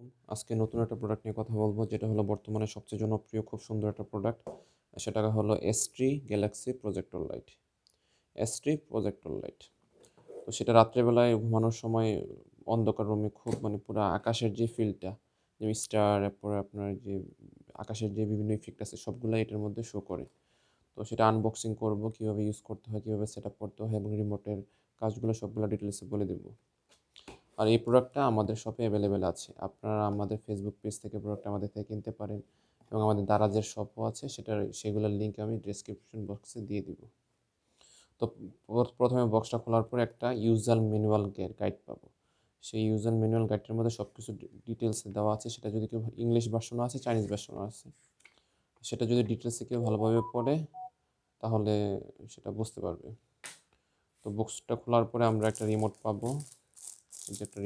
আলাইকুম। আজকে নতুন একটা প্রোডাক্ট নিয়ে কথা বলবো, যেটা হলো বর্তমানে সবচেয়ে জনপ্রিয়, খুব সুন্দর একটা প্রোডাক্ট। সেটা হলো S3 Galaxy projector light. S3 projector light. তো সেটা রাত্রেবেলায় ঘুমানোর সময় অন্ধকার রুমে খুব পুরা আকাশের যে ফিলটা, যে স্টার, এরপরে আপনার যে আকাশের যে বিভিন্ন ইফেক্ট আছে সবগুলাই এটার মধ্যে শো করে। তো সেটা আনবক্সিং করব, কীভাবে ইউজ করতে হয়, কীভাবে সেট আপ করতে হয় এবং রিমোটের কাজগুলো সবগুলো ডিটেলসে বলে দেবো। আর এই প্রোডাক্টটা আমাদের শপে অ্যাভেলেবেল আছে। আপনারা আমাদের ফেসবুক পেজ থেকে প্রোডাক্ট আমাদের থেকে কিনতে পারেন এবং আমাদের দারাজের শপও আছে, সেগুলোর লিঙ্ক আমি ডিসক্রিপশন বক্সে দিয়ে দিব। তো প্রথমে বক্সটা খোলার পরে একটা ইউজার ম্যানুয়াল গাইড পাবো। সেই ইউজার ম্যানুয়াল গাইডটার মধ্যে সব কিছু ডিটেলসে দেওয়া আছে। সেটা যদি কেউ ইংলিশ ভার্সনও আছে, চাইনিজ ভার্সনও আছে। সেটা যদি ডিটেলসে কেউ ভালোভাবে পড়ে তাহলে সেটা বুঝতে পারবে। তো বক্সটা খোলার পরে আমরা একটা রিমোট পাবো। যে একটা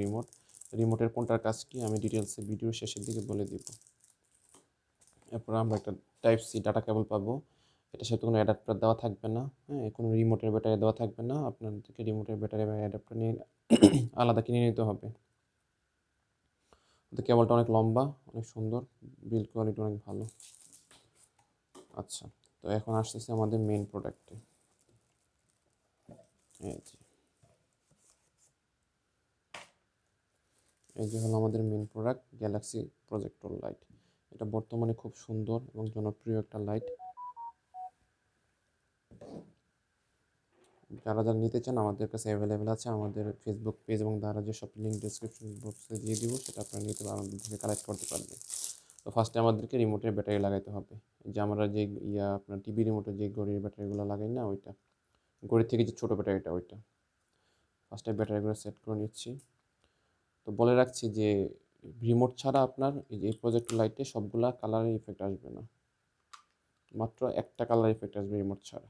রিমোটের কোনটার কাজ কি আমি ডিটেলসে ভিডিও শেষের দিকে বলে দিব। এরপর আমরা একটা টাইপ সি ডাটা কেবল পাবো। এটার সাথে কোনো অ্যাডাপ্টার দেওয়া থাকবে না, হ্যাঁ, কোনো রিমোটের ব্যাটারি দেওয়া থাকবে না। আপনাদেরকে রিমোটের ব্যাটারি বা অ্যাডাপ্টার নিয়ে আলাদা কিনে নিতে হবে। তো কেবলটা অনেক লম্বা, অনেক সুন্দর, বিল্ড কোয়ালিটি অনেক ভালো। আচ্ছা, তো এখন আসতেছে আমাদের মেইন প্রোডাক্টে। এই যে হলো আমাদের main product, Galaxy projector light. এটা বর্তমানে খুব সুন্দর এবং জনপ্রিয় একটা লাইট। যারা নিতে চান আমাদের কাছে অ্যাভেলেবেল আছে। আমাদের ফেসবুক পেজ এবং দারাজের সব লিঙ্ক ডিসক্রিপশন বক্সে দিয়ে দিব, সেটা আপনারা নিতে আমাদের থেকে কালেক্ট করতে পারবেন। তো ফার্স্টে আমাদেরকে রিমোটের ব্যাটারি লাগাইতে হবে। যে আমরা যে আপনার টিভি রিমোটের যে ঘড়ির ব্যাটারিগুলো লাগাই না, ওইটা ঘড়ির থেকে যে ছোটো ব্যাটারিটা, ওইটা ফার্স্টে ব্যাটারিগুলো সেট করে নিচ্ছি। তো বলে রাখছি যে রিমোট ছাড়া আপনার এই প্রজেক্টর লাইটে সবগুলা কালারের ইফেক্ট আসবে না, মাত্র একটা কালার ইফেক্ট আসবে রিমোট ছাড়া।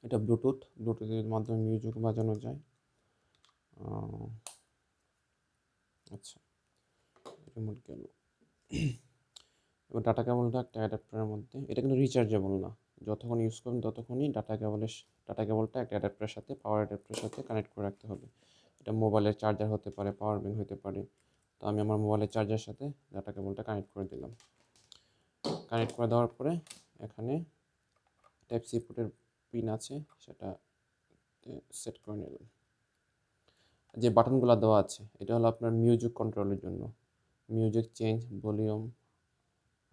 এটা ব্লুটুথের মাধ্যমে মিউজিক বাজানো যায়। আচ্ছা, রিমোট গেল। এবার ডাটা কেবলটা একটা অ্যাডাপ্টারের মধ্যে, এটা কিন্তু রিচার্জেবল না। যতক্ষণ ইউজ করবেন ততক্ষণই ডাটা কেবলটা একটা অ্যাডাপ্টারের সাথে, পাওয়ার অ্যাডাপ্টারের সাথে কানেক্ট করে রাখতে হবে। এটা মোবাইলের চার্জার হতে পারে, পাওয়ার ব্যাংক হতে পারে। তো আমি আমার মোবাইলের চার্জারের সাথে ডাটা কেবলটা কানেক্ট করে দিলাম। কানেক্ট করে দেওয়ার পরে এখানে টাইপ সি পোর্টের পিন আছে, সেটা সেট করে নিলাম। যে বাটনগুলো দেওয়া আছে, এটা হলো আপনার মিউজিক কন্ট্রোলের জন্য। Music change, volume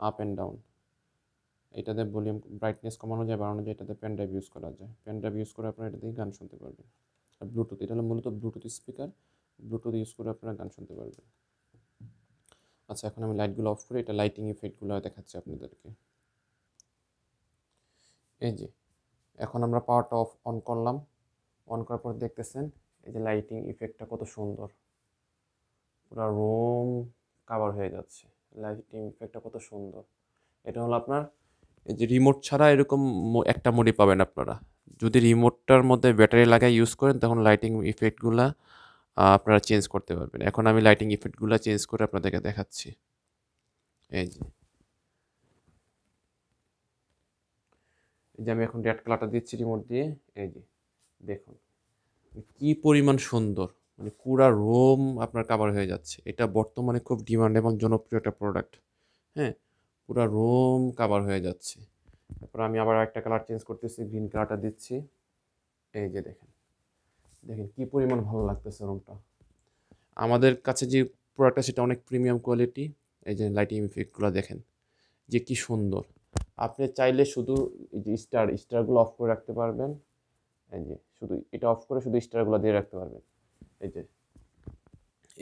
up and down. এটাতে ভলিউম ব্রাইটনেস কমানো যায়, বাড়ানো যায়। এটাতে পেন ড্রাইভ ইউজ করা যায়। পেন ড্রাইভ ইউজ করে আপনারা এটা দিয়ে গান শুনতে পারবেন। আর ব্লুটুথ, এটা হলো মূলত ব্লুটুথ স্পিকার। ব্লুটুথ ইউজ করে আপনারা গান শুনতে পারবেন। আচ্ছা, এখন আমি লাইটগুলো অফ করে এটা লাইটিং ইফেক্টগুলো দেখাচ্ছি আপনাদেরকে। এই যে এখন আমরা পাওয়ারটা অন করলাম। অন করার পর দেখতেছেন এই যে লাইটিং ইফেক্টটা কত সুন্দর, পুরো রুম কাভার হয়ে যাচ্ছে। লাইটিং ইফেক্টটা কত সুন্দর। এটা হলো আপনার এই যে রিমোট ছাড়া এরকম একটা মোডই পাবেন আপনারা। যদি রিমোটটার মধ্যে ব্যাটারি লাগাই ইউজ করেন তখন লাইটিং ইফেক্টগুলা আপনারা চেঞ্জ করতে পারবেন। এখন আমি লাইটিং ইফেক্টগুলো চেঞ্জ করে আপনাদেরকে দেখাচ্ছি। এই যে আমি এখন রেড কালারটা দিচ্ছি রিমোট দিয়ে। এই যে দেখুন কি পরিমাণ সুন্দর, পুরা রুম আপনার কাভার হয়ে যাচ্ছে। এটা বর্তমানে খুব ডিমান্ড এবং জনপ্রিয় একটা প্রোডাক্ট। হ্যাঁ, পুরা রুম কাভার হয়ে যাচ্ছে। তারপর আমি আবার একটা কালার চেঞ্জ করতেছি, গ্রিন কালারটা দিচ্ছি। এই যে দেখেন দেখেন কি পরিমাণ ভালো লাগতেছে রুমটা। আমাদের কাছে যে প্রোডাক্টটা সেটা অনেক প্রিমিয়াম কোয়ালিটি। এই যে লাইটিং ইফেক্টগুলো দেখেন যে কি সুন্দর। আপনি চাইলে শুধু এই যে স্টারগুলো অফ করে রাখতে পারবেন। এই যে শুধু এটা অফ করে শুধু স্টারগুলো দিয়ে রাখতে পারবেন। এই যে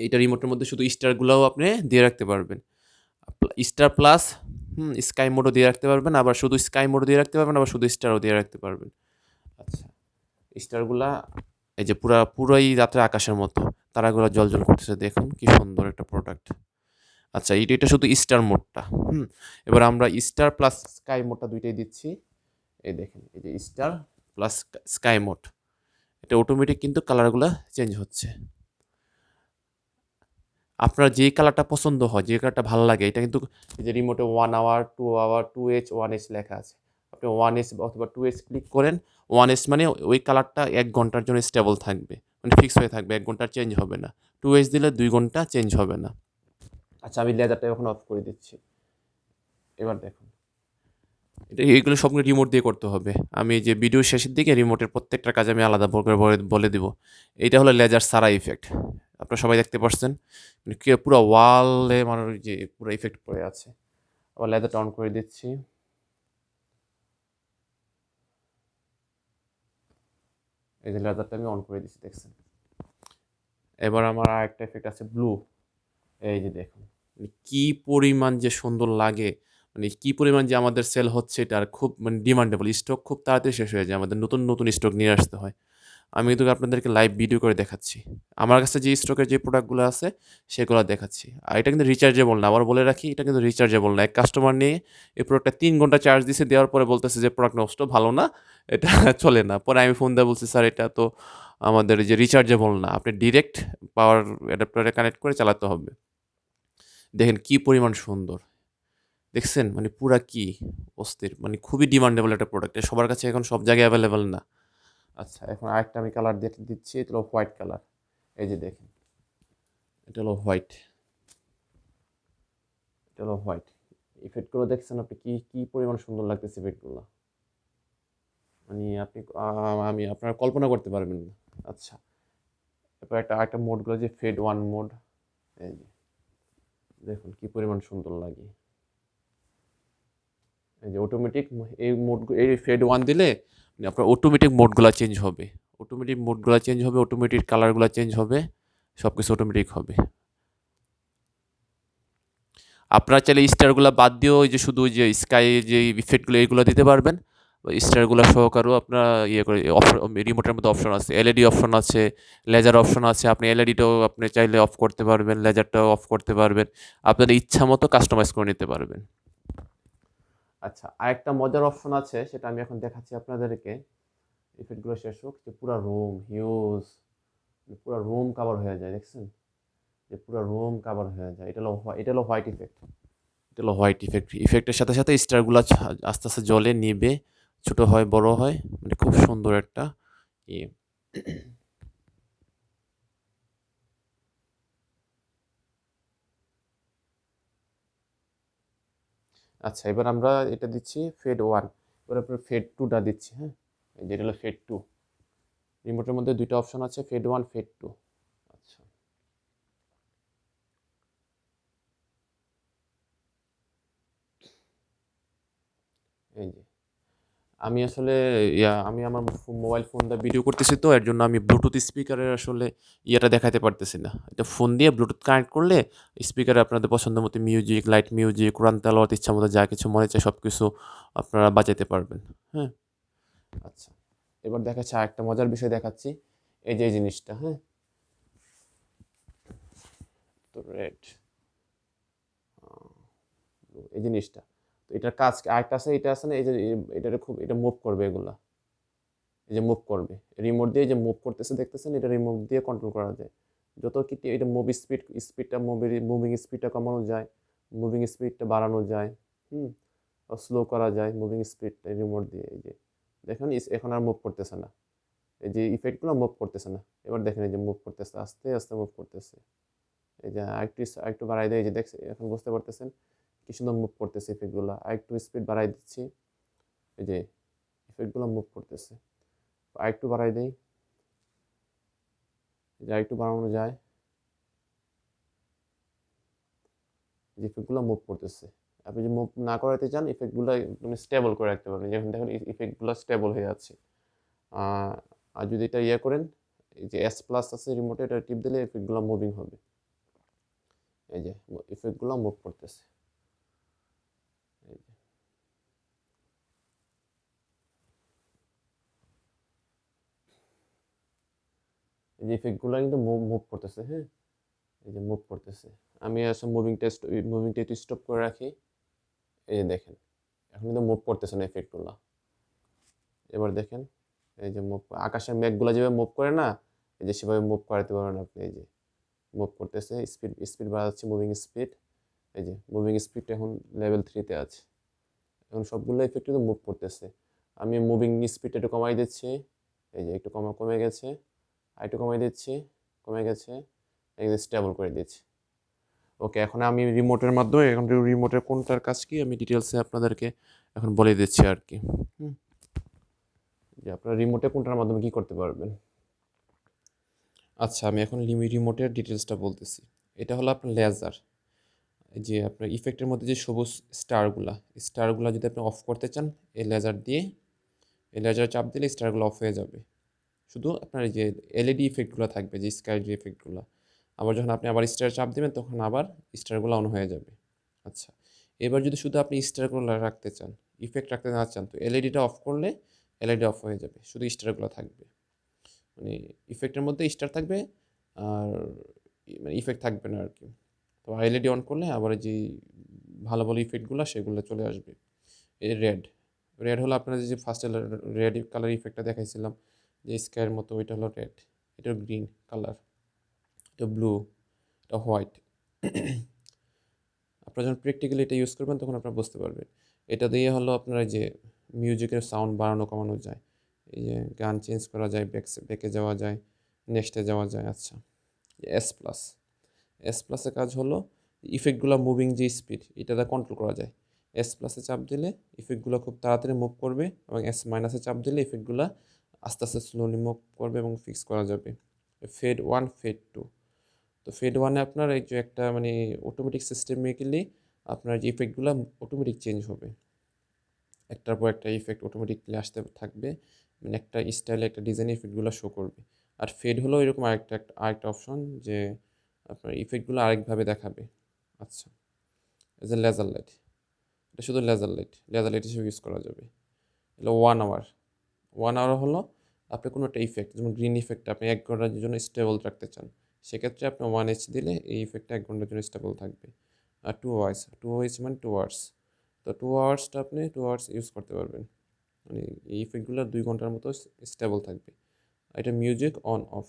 এইটা রিমোটের মধ্যে শুধু স্টারগুলোও আপনি দিয়ে রাখতে পারবেন। স্টার প্লাস স্কাই মোডও দিয়ে রাখতে পারবেন, আবার শুধু স্কাই মোডও দিয়ে রাখতে পারবেন, আবার শুধু স্টারও দিয়ে রাখতে পারবেন। আচ্ছা, স্টারগুলা এই যে পুরোই রাত্রে আকাশের মতো তারাগুলো জ্বলজ্বল করতেছে, দেখুন কি সুন্দর একটা প্রোডাক্ট। আচ্ছা, এটা শুধু স্টার মোডটা। এবার আমরা স্টার প্লাস স্কাই মোডটা দুইটাই দিচ্ছি। এই দেখেন এই যে স্টার প্লাস স্কাই মোড, এটা অটোমেটিক কিন্তু কালারগুলো চেঞ্জ হচ্ছে। আপনার যে কালারটা পছন্দ হয়, যে কালারটা ভালো লাগে, এটা কিন্তু এই যে রিমোটে 1 আওয়ার 2 আওয়ার 2H 1H লেখা আছে। আপনি 1H অথবা 2H ক্লিক করেন। 1H মানে ওই কালারটা 1 ঘন্টার জন্য স্টেবল থাকবে, ফিক্স হয়ে থাকবে, 1 ঘন্টা চেঞ্জ হবে না। 2H দিলে 2 ঘন্টা চেঞ্জ হবে না। আচ্ছা, আমি লেজারটা এখন অফ করে দিচ্ছি। এবার দেখুন, এইগুলো সবগুলো রিমোট দিয়ে করতে হবে। আমি যে ভিডিও শেষের দিকে রিমোটের প্রত্যেকটা কাজ আমি আলাদা করে বলে দিব। এইটা হলো লেজার সারা ইফেক্ট। আপনারা সবাই দেখতে পাচ্ছেন, মানে কি পুরো ওয়ালে মানে যে পুরো ইফেক্ট পড়ে আছে। আবার লেজারটা অন করে দিচ্ছি। এই যে লেজারটা আমি অন করে দিচ্ছি, দেখছেন। এবার আমার আর একটা ইফেক্ট আছে ব্লু। এই যে দেখুন, মানে কি পরিমাণ যে সুন্দর লাগে, মানে কি পরিমাণ যে আমাদের সেল হচ্ছে, এটা আর খুব মানে ডিমান্ডেবল। স্টক খুব তাড়াতাড়ি শেষ হয়ে যায়, আমাদের নতুন নতুন স্টক নিয়ে আসতে হয়। আমি কিন্তু আপনাদেরকে লাইভ ভিডিও করে দেখাচ্ছি। আমার কাছে যে স্টকের যে প্রোডাক্টগুলো আছে সেগুলো দেখাচ্ছি। আর এটা কিন্তু রিচার্জেবল না, আবার বলে রাখি, এটা কিন্তু রিচার্জেবল না। এক কাস্টমার নিয়ে এই প্রোডাক্টটা ৩ ঘন্টা চার্জ দিছে, দেওয়ার পরে বলতেছে যে প্রোডাক্ট নষ্ট, ভালো না, এটা চলে না। পরে আমি ফোন দিয়ে বলছি, স্যার এটা তো আমাদের যে রিচার্জেবল না, আপনি ডিরেক্ট পাওয়ার অ্যাডাপ্টারে কানেক্ট করে চালাতে হবে। দেখেন কি পরিমাণ সুন্দর, দেখছেন? মানে পুরা কি অস্থির, মানে খুবই ডিমান্ডেবল একটা প্রোডাক্ট। সবার কাছে এখন সব জায়গায় অ্যাভেলেবল না। আচ্ছা, এখন আরেকটা আমি কালার দিচ্ছি, এটা হলো হোয়াইট কালার। এই যে দেখেন, এটা হলো হোয়াইট, এটা হলো হোয়াইট। ইফেক্টগুলো দেখছেন আপনি, কি কি পরিমাণ সুন্দর লাগতেছে ইফেক্টগুলো, মানে আপনি আমি আপনারা কল্পনা করতে পারবেন না। আচ্ছা, এরপর আরেকটা মোডগুলো যে ফেড ওয়ান মোড, এই যে দেখুন কি পরিমাণ সুন্দর লাগে। এই যে অটোমেটিক, এই মোড, এই ফেড ওয়ান দিলে মানে আপনার অটোমেটিক মোডগুলো চেঞ্জ হবে, অটোমেটিক মোডগুলো চেঞ্জ হবে, অটোমেটিক কালারগুলো চেঞ্জ হবে, সব কিছু অটোমেটিক হবে। আপনারা চাইলে স্টারগুলো বাদ দিয়েও ওই যে শুধু ওই যে স্কাই যে ইফেক্টগুলো এইগুলো দিতে পারবেন। স্টারগুলো সহকারেও আপনারা ইয়ে করে রিমোটের মধ্যে অপশন আছে, এলইডি অপশন আছে, লেজার অপশন আছে। আপনি এলইডিটাও আপনি চাইলে অফ করতে পারবেন, লেজারটাও অফ করতে পারবেন। আপনার ইচ্ছা মতো কাস্টমাইজ করে নিতে পারবেন। আচ্ছা, আরেকটা মজার অপশন আছে, সেটা আমি এখন দেখাচ্ছি আপনাদেরকে। ইফেক্টগুলো শেষ হোক, যে পুরো রুম হিউজ, পুরো রুম কাভার হয়ে যায়, দেখছেন? যে পুরো রুম কাভার হয়ে যায়। এটা হলো হোয়াইট ইফেক্ট। এটা হলো হোয়াইট ইফেক্ট। ইফেক্টের সাথে সাথে স্টারগুলো আস্তে আস্তে জ্বলে নিবে, ছোট হয়, বড় হয়, মানে খুব সুন্দর একটা ইয়ে। আচ্ছা, এবার আমরা এটা দিচ্ছি ফেড ওয়ান। এবার আপনার ফেড টুটা দিচ্ছি, হ্যাঁ। এই যেটা হলো ফেড টু। রিমোটের মধ্যে দুইটা অপশন আছে, ফেড ওয়ান, ফেড টু। আচ্ছা, এই যে আমি আসলে আমি আমার মোবাইল ফোন দিয়ে ভিডিও করতেছি, তো এর জন্য আমি ব্লুটুথ স্পিকারের আসলে ইয়েটা দেখাতে পারতেছি না। এটা ফোন দিয়ে ব্লুটুথ কানেক্ট করলে স্পিকারে আপনাদের পছন্দ মতো মিউজিক, লাইট মিউজিক, কোরআন তেলাওয়াত, ইচ্ছা মতো যা কিছু মনে চায় সব কিছু আপনারা বাজাতে পারবেন। হ্যাঁ, আচ্ছা, এবার দেখাচ্ছি আরেকটা মজার বিষয় দেখাচ্ছি। এই যে এই জিনিসটা, হ্যাঁ, তো রেড, এই জিনিসটা, তো এটার কাজ আরেকটা আছে, এটা আছে না, এই যে এটারে খুব, এটা মুভ করবে এগুলা, এই যে মুভ করবে রিমোট দিয়ে, যে মুভ করতেছে দেখতেছেন, এটা রিমোট দিয়ে কন্ট্রোল করা যায়। যত কি এটা স্পিডটা মুভিং স্পিডটা কমানো যায়, মুভিং স্পিডটা বাড়ানো যায়, হুম, স্লো করা যায় মুভিং স্পিডটা রিমোট দিয়ে। এই যে দেখেন, এখন আর মুভ করতেছে না, এই যে ইফেক্টগুলো মুভ করতেছে না। এবার দেখেন, এই যে মুভ করতেছে, আস্তে আস্তে মুভ করতেছে। এই যে আরেকটু বাড়াই দেয়, এই যে দেখছে, এখন বুঝতে পারতেছেন কি সুন্দর মুভ করতেছে ইফেক্টগুলো। আরেকটু স্পিড বাড়াই দিচ্ছি, এই যে ইফেক্টগুলো মুভ করতেছে। আরেকটু বাড়াই দেই, এই যে আরেকটু বাড়ানো যায়, যে ইফেক্টগুলো মুভ করতেছে। আপনি যদি মুভ না করাতে চান, ইফেক্টগুলো একদম স্টেবল করে রাখতে পারবেন। যেমন দেখুন, ইফেক্টগুলো স্টেবল হয়ে আছে। আর যদি এটা ইয়ে করেন, এই যে এস প্লাস আছে রিমোটে, এটা টিপ দিলে ইফেক্টগুলো মুভিং হবে। এই যে ইফেক্টগুলো মুভ করতেছে, এই যে ইফেক্টগুলো কিন্তু মুভ মুভ করতেছে, হ্যাঁ, এই যে মুভ করতেছে। আমি আসলে মুভিংটা একটু স্টপ করে রাখি। এই যে দেখেন, এখন কিন্তু মুভ করতেছে না ইফেক্টগুলো। এবার দেখেন, এই যে মুভ, আকাশের মেঘগুলো যেভাবে মুভ করে না, এই যে সেভাবে মুভ করাতে পারবেন আপনি। এই যে মুভ করতেছে, স্পিড স্পিড বাড়াচ্ছি, মুভিং স্পিড। এই যে মুভিং স্পিডটা এখন লেভেল 3-তে আছে। এখন সবগুলো ইফেক্ট কিন্তু মুভ করতেছে। আমি মুভিং স্পিডটা একটু কমাই দিচ্ছি, এই যে একটু কমে গেছে, আর একটু কমাই দিচ্ছি, কমে গেছে, এই যে স্টেবল করে দিচ্ছি। ওকে, এখন আমি রিমোটের মাধ্যমে এখন রিমোটের কোনটার কাজ কি আমি ডিটেলসে আপনাদেরকে এখন বলে দিচ্ছি আর কি। হুম, যে আপনার রিমোটে কোনটার মাধ্যমে কি করতে পারবেন। আচ্ছা, আমি এখন রিমোটের ডিটেলসটা বলতেছি। এটা হলো আপনার লেজার, যে আপনার ইফেক্টের মধ্যে যে সবুজ স্টারগুলা যদি আপনি অফ করতে চান, এই লেজার দিয়ে এই লেজারে চাপ দিলে স্টারগুলো অফ হয়ে যাবে। শুধু আপনার এই যে এলইডি ইফেক্টগুলো থাকবে, যে স্কাই যে ইফেক্টগুলো, আবার যখন আপনি আবার স্টার চাপ দেবেন তখন আবার স্টারগুলো অন হয়ে যাবে। আচ্ছা, এবার যদি শুধু আপনি স্টারগুলো রাখতে চান, ইফেক্ট রাখতে না চান, তো এলইডিটা অফ করলে এলইডি অফ হয়ে যাবে, শুধু স্টারগুলো থাকবে। মানে ইফেক্টের মধ্যে স্টার থাকবে আর মানে ইফেক্ট থাকবে না আর কি। তো এলইডি অন করলে আবার যে ভালো ভালো ইফেক্টগুলো সেগুলো চলে আসবে। এই রেড, রেড হলো আপনার যে ফার্স্টে রেড কালার ইফেক্টটা দেখাইছিলাম, যে স্কাইয়ের মতো, ওইটা হলো রেড। এটা গ্রিন কালার, এটা ব্লু, এটা হোয়াইট। আপনারা যখন প্র্যাকটিক্যালি এটা ইউজ করবেন তখন আপনারা বুঝতে পারবেন। এটা দিয়ে হলো আপনারা যে মিউজিকের সাউন্ড বাড়ানো কমানো যায়, এই যে গান চেঞ্জ করা যায়, ব্যাকে যাওয়া যায়, নেক্সটে যাওয়া যায়। আচ্ছা, এস প্লাস, এস প্লাসের কাজ হলো ইফেক্টগুলো মুভিং যে স্পিড, এটা দিয়ে কন্ট্রোল করা যায়। এস প্লাসে চাপ দিলে ইফেক্টগুলো খুব তাড়াতাড়ি মুভ করবে, এবং এস মাইনাসে চাপ দিলে ইফেক্টগুলো আস্তে আস্তে স্লোলি মুভ করবে এবং ফিক্স করা যাবে। ফেড ওয়ান, ফেড টু। তো ফেড ওয়ানে আপনার এই যে একটা মানে অটোমেটিক সিস্টেমিক্যালি আপনার যে ইফেক্টগুলো অটোমেটিক চেঞ্জ হবে, একটার পর একটা ইফেক্ট অটোমেটিকলি আসতে থাকবে, মানে একটা স্টাইলে একটা ডিজাইন ইফেক্টগুলো শো করবে। আর ফেড হলো এরকম আরেকটা অপশন, যে আপনার ইফেক্টগুলো আরেকভাবে দেখাবে। আচ্ছা, এই যে লেজার লাইট, এটা শুধু লেজার লাইট হিসেবে ইউজ করা যাবে। এগুলো 1 আওয়ার, 1 আওয়ার হলো আপনি কোনো একটা ইফেক্ট, যেমন গ্রিন ইফেক্ট আপনি 1 ঘন্টার জন্য স্টেবল রাখতে চান, সেক্ষেত্রে আপনি 1H দিলে এই ইফেক্টটা 1 ঘন্টার জন্য স্টেবল থাকবে। আর 2 আওয়ার্স, 2H মানে 2 আওয়ার্স, তো 2 আওয়ার্সটা আপনি 2 আওয়ার্স ইউজ করতে পারবেন, মানে এই ইফেক্টগুলো 2 ঘন্টার মতো স্টেবল থাকবে। আর এটা মিউজিক অন অফ।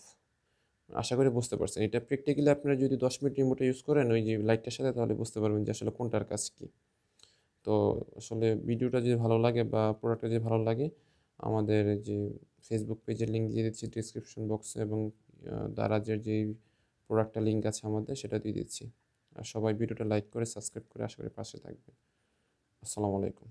আশা করি বুঝতে পারছেন। এটা প্র্যাকটিক্যালি আপনারা যদি 10 মিনিট রিমোটে ইউজ করেন ওই যে লাইটটার সাথে, তাহলে বুঝতে পারবেন যে আসলে কোনটার কাজ কী। তো আসলে ভিডিওটা যদি ভালো লাগে বা প্রোডাক্টটা যদি ভালো লাগে, আমাদের যে ফেসবুক পেজের লিঙ্ক দিয়ে দিচ্ছি ডিসক্রিপশন বক্সে, এবং দারাজের যেই প্রোডাক্টটা লিঙ্ক আছে আমাদের, সেটা দিয়ে দিচ্ছি। আর সবাই ভিডিওটা লাইক করে সাবস্ক্রাইব করে আশা করি পাশে থাকবে। আসসালামু আলাইকুম।